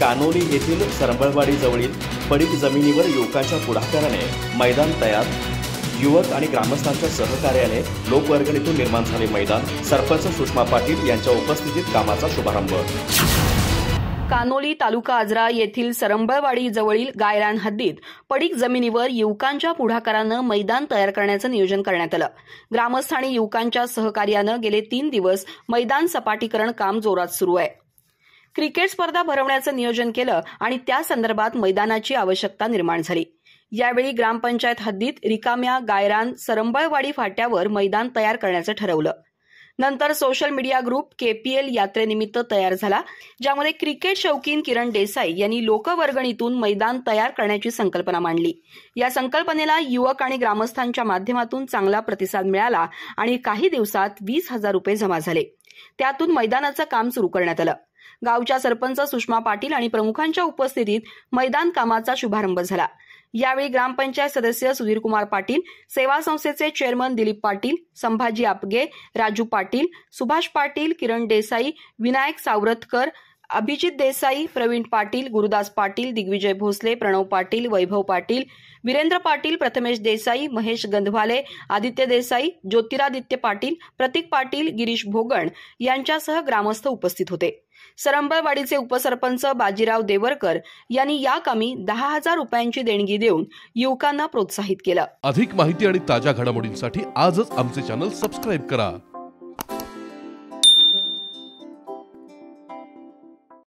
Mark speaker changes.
Speaker 1: कानोली येथील सरंबळवाडी जवळील पडीक जमिनीवर युवकांच्या पुढाकाराने मैदान तयार। युवक आणि ग्रामस्थांच्या सहकार्याने लोकवर्गणीतून निर्माण झाले मैदान। सरपंच सुषमा पाटील यांच्या उपस्थितीत कामाचा शुभारंभ।
Speaker 2: कानोली तालुका आजरा येथील सरंबळवाडी जवळील गायरान हद्दीत पडीक जमिनीवर युवकांच्या पुढाकाराने मैदान तयार करण्याचे नियोजन करण्यात आले। ग्रामस्थ आणि युवकांच्या सहकार्याने गेले 3 दिवस मैदान सपाटीकरण काम जोरात सुरू आहे। क्रिकेट स्पर्धा भरवण्याचे नियोजन केले आणि त्या संदर्भात मैदानाची आवश्यकता निर्माण झाली। यावेळी ग्रामपंचायत हद्दीत रिकाम्या गायरान सरंबळवाडी फाट्यावर मैदान तयार करण्याचे ठरवले। नंतर सोशल मीडिया ग्रुप केपीएल यात्रेनिमित्त तयार झाला, ज्यामध्ये क्रिकेट शौकीन किरण देसाई यांनी लोकवर्गणीतून मैदान तयार करण्याची संकल्पना मांडली। या संकल्पनेला युवक आणि ग्रामस्थांच्या माध्यमातून चांगला प्रतिसाद मिळाला आणि काही दिवसात 20,000 रुपये जमा झाले। त्यातून मैदानाचे काम सुरू करण्यात आले। गावच्या सरपंच सुषमा पाटील आणि प्रमुखांच्या उपस्थितीत मैदान कामाचा शुभारंभ झाला। यावेळी ग्रामपंचायत सदस्य सुधीर कुमार पाटील, सेवा संस्थेचे चेअरमन दिलीप पाटील, संभाजी आपगे, राजू पाटील, सुभाष पाटील, किरण देसाई, विनायक सावरतकर, अभिजित देसाई, प्रवीण पाटील, गुरुदास पाटील, दिग्विजय भोसले, प्रणव पाटील, वैभव पाटील, वीरेंद्र पाटील, प्रथमेश देसाई, महेश गंधवाले, आदित्य देसाई, ज्योतिरादित्य पाटील, प्रतीक पाटील, गिरीश भोगण यांच्यासह ग्रामस्थ उपस्थित होते। सरंबळवाडीचे उपसरपंच बाजीराव देवरकर यांनी या कामी 10,000 रुपयांची देणगी देऊन युवकांना प्रोत्साहित केलं।
Speaker 3: अधिक माहिती आणि ताज्या घडामोडींसाठी आजच आमचे चॅनल सबस्क्राइब करा।